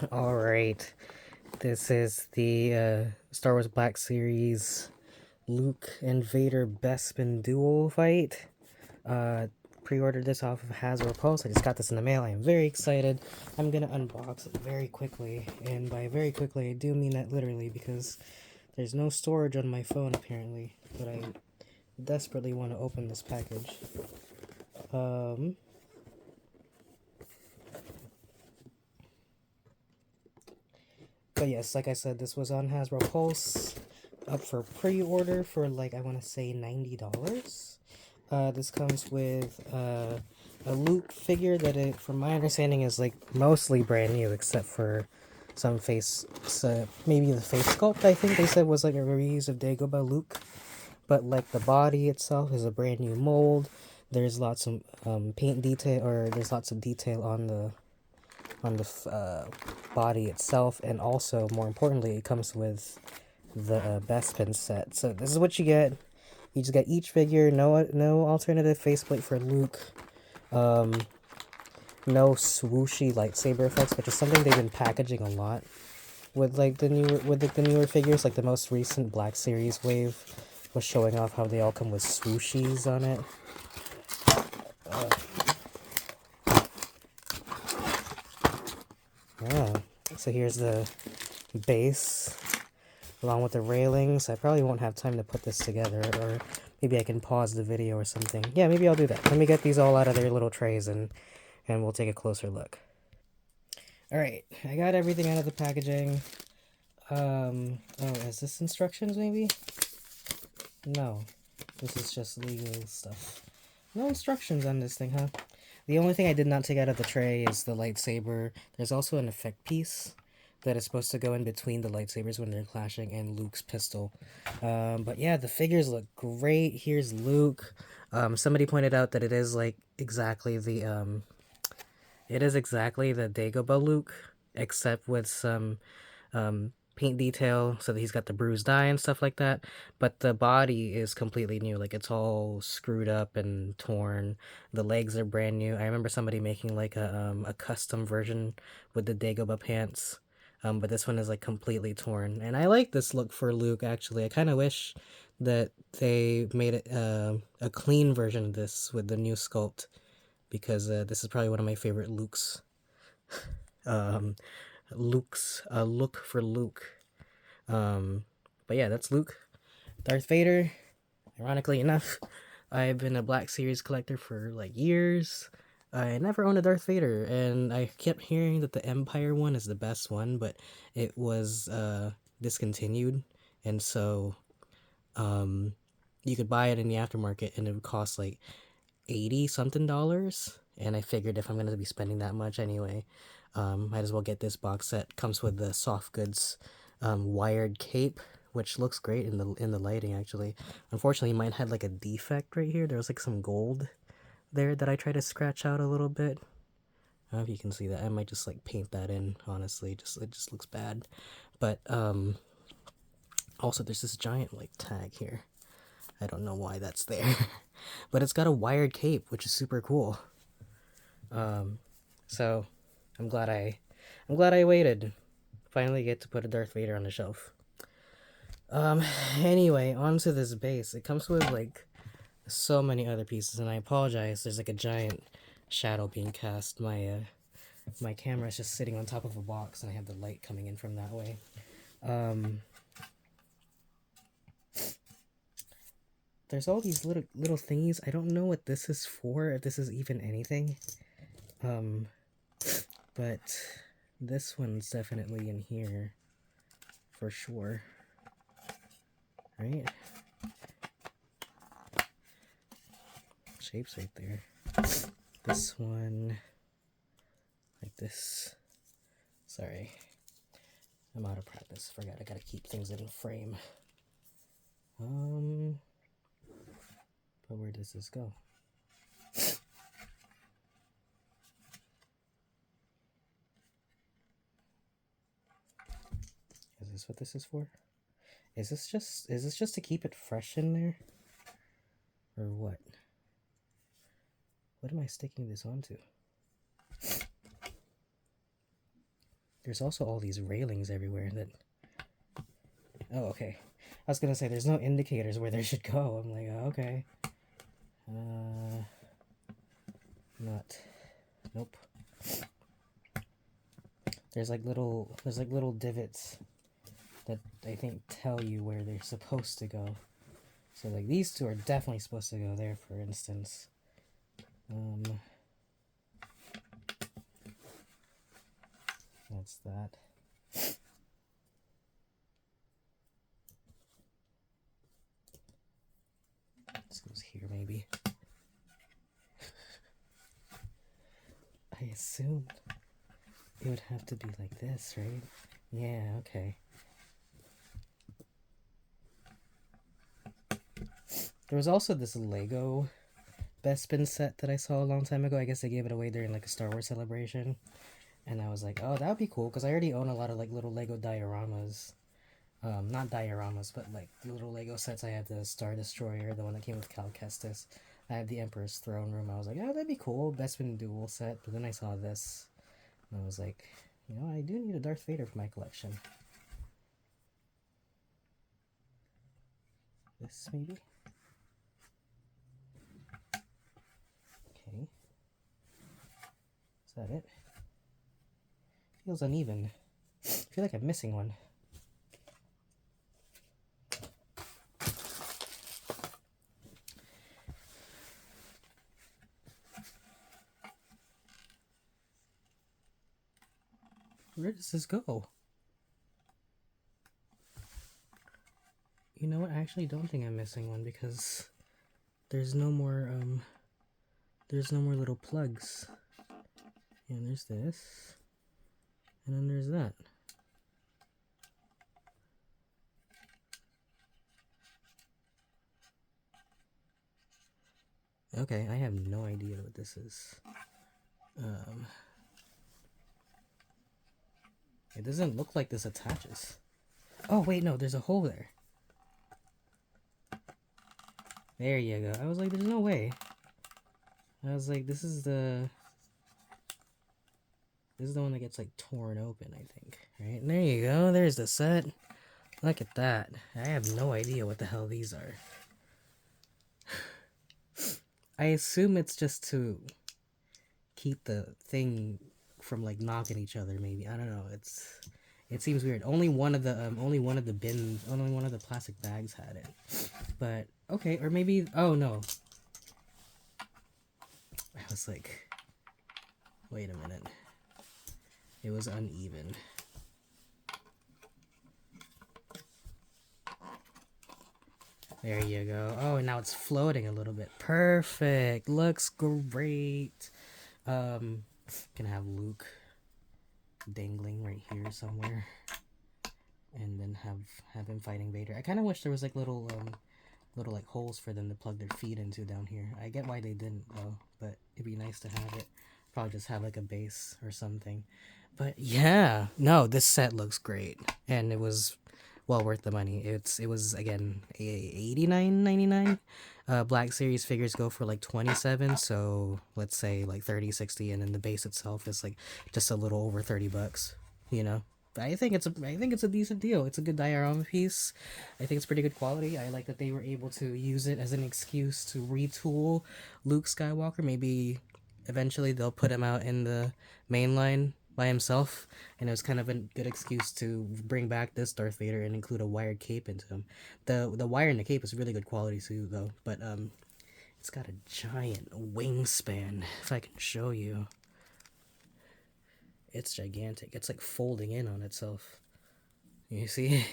Alright, this is the Star Wars Black Series Luke and Vader Bespin Duel fight. Uh, Pre-ordered this off of Hasbro Pulse. I just got this in the mail. I am very excited. I'm gonna unbox it very quickly, and by very quickly I do mean that literally because there's no storage on my phone apparently, but I desperately want to open this package. But yes, like I said, this was on Hasbro Pulse, up for pre-order for like I want to say $90. This comes with a Luke figure that, from my understanding, is like mostly brand new except for some face, maybe the face sculpt. I think they said was like a reuse of Dagobah Luke, but like the body itself is a brand new mold. There's lots of paint detail, or there's lots of detail on the body itself, and also more importantly it comes with the Bespin set. So this is what you get. You just get each figure, no alternative faceplate for Luke, no swooshy lightsaber effects, which is something they've been packaging a lot with like the newer figures. Like the most recent Black Series wave was showing off how they all come with swooshies on it. So here's the base along with the railings. I probably won't have time to put this together, or maybe I can pause the video or something. Yeah, maybe I'll do that. Let me get these all out of their little trays and we'll take a closer look. Alright, I got everything out of the packaging. Oh, is this instructions maybe? No, this is just legal stuff. No instructions on this thing, huh? The only thing I did not take out of the tray is the lightsaber. There's also an effect piece that is supposed to go in between the lightsabers when they're clashing and Luke's pistol. But yeah, the figures look great. Here's Luke. Somebody pointed out that it is like exactly the Dagobah Luke, except with some paint detail so that he's got the bruised eye and stuff like that, but the body is completely new. Like it's all screwed up and torn. The legs are brand new. I remember somebody making like a custom version with the Dagobah pants, but this one is like completely torn, and I like this look for Luke. Actually, I kind of wish that they made it a clean version of this with the new sculpt, because this is probably one of my favorite Lukes. um Luke's look for Luke. But yeah, that's Luke. Darth Vader, ironically enough, I've been a Black Series collector for like years. I never owned a Darth Vader, and I kept hearing that the Empire one is the best one, but it was discontinued, and so you could buy it in the aftermarket, and it would cost like 80 something dollars. And I figured if I'm gonna be spending that much anyway, might as well get this box set. Comes with the soft goods wired cape, which looks great in the lighting actually. Unfortunately, mine had like a defect right here. There was like some gold there that I tried to scratch out a little bit. I don't know if you can see that. I might just like paint that in, honestly. It just looks bad. But also there's this giant like tag here. I don't know why that's there. But it's got a wired cape, which is super cool. So I'm glad I waited. Finally get to put a Darth Vader on the shelf. Anyway, onto this base. It comes with like so many other pieces, and I apologize. There's like a giant shadow being cast. My camera is just sitting on top of a box, and I have the light coming in from that way. There's all these little thingies. I don't know what this is for, if this is even anything. But this one's definitely in here for sure. Right? Shape's right there. This one, like this. Sorry, I'm out of practice. Forgot I gotta keep things in frame. But where does this go? Is this what this is for? Is this just to keep it fresh in there? Or what? What am I sticking this onto? There's also all these railings everywhere that... Oh, okay. I was gonna say, there's no indicators where they should go. I'm like, oh, okay. Not... Nope. There's like little divots that I think tell you where they're supposed to go. So like these two are definitely supposed to go there, for instance. That's that. This goes here, maybe. I assumed it would have to be like this, right? Yeah, okay. There was also this Lego Bespin set that I saw a long time ago. I guess they gave it away during like a Star Wars celebration. And I was like, oh, that would be cool, because I already own a lot of like little Lego dioramas. Not dioramas, but like little Lego sets. I had the Star Destroyer, the one that came with Cal Kestis. I had the Emperor's Throne Room. I was like, oh, that'd be cool. Bespin Duel set. But then I saw this, and I was like, you know, I do need a Darth Vader for my collection. This, maybe? Okay. Is that it? Feels uneven. I feel like I'm missing one. Where does this go? You know what? I actually don't think I'm missing one, because there's no more little plugs. And there's this. And then there's that. Okay, I have no idea what this is. It doesn't look like this attaches. Oh, wait, no, there's a hole there. There you go. I was like, there's no way. I was like, this is the one that gets, like, torn open, I think. Right? And there you go. There's the set. Look at that. I have no idea what the hell these are. I assume it's just to keep the thing from like knocking each other, maybe. I don't know. It seems weird. Only one of the plastic bags had it. But okay, or maybe, oh no. I was like, wait a minute. It was uneven. There you go. Oh, and now it's floating a little bit. Perfect. Looks great. Gonna have Luke dangling right here somewhere, and then have him fighting Vader. I kind of wish there was like little like holes for them to plug their feet into down here. I get why they didn't though, but it'd be nice to have it. Probably just have like a base or something. But yeah, no, this set looks great, and it was well worth the money. It was again $89.99. Black Series figures go for like 27, so let's say like 30, 60, and then the base itself is like just a little over $30. You know, I think it's a decent deal. It's a good diorama piece. I think it's pretty good quality. I like that they were able to use it as an excuse to retool Luke Skywalker. Maybe eventually they'll put him out in the main line by himself, and it was kind of a good excuse to bring back this Darth Vader and include a wired cape into him. The wire in the cape is really good quality too, though, but it's got a giant wingspan. If I can show you, it's gigantic. It's like folding in on itself. You see,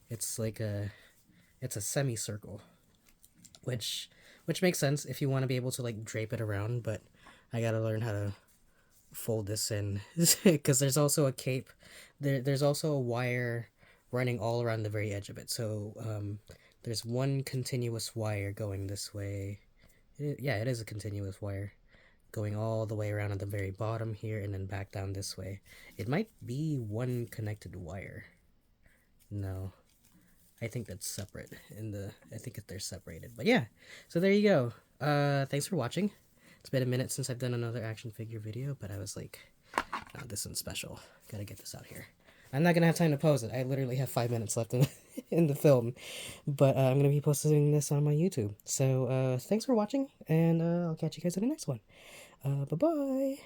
it's like it's a semicircle, which makes sense if you want to be able to like drape it around, but I gotta learn how to fold this in because there's also a cape. There's also a wire running all around the very edge of it. So there's one continuous wire going this way. Yeah, it is a continuous wire going all the way around at the very bottom here and then back down this way. It might be one connected wire. No, I think that's separate. I think they're separated. But yeah, so there you go. Thanks for watching. It's been a minute since I've done another action figure video, but I was like, Oh, this one's special. Gotta get this out here. I'm not gonna have time to pose it. I literally have 5 minutes left in in the film, but I'm gonna be posting this on my YouTube. So thanks for watching, and I'll catch you guys in the next one. Bye bye.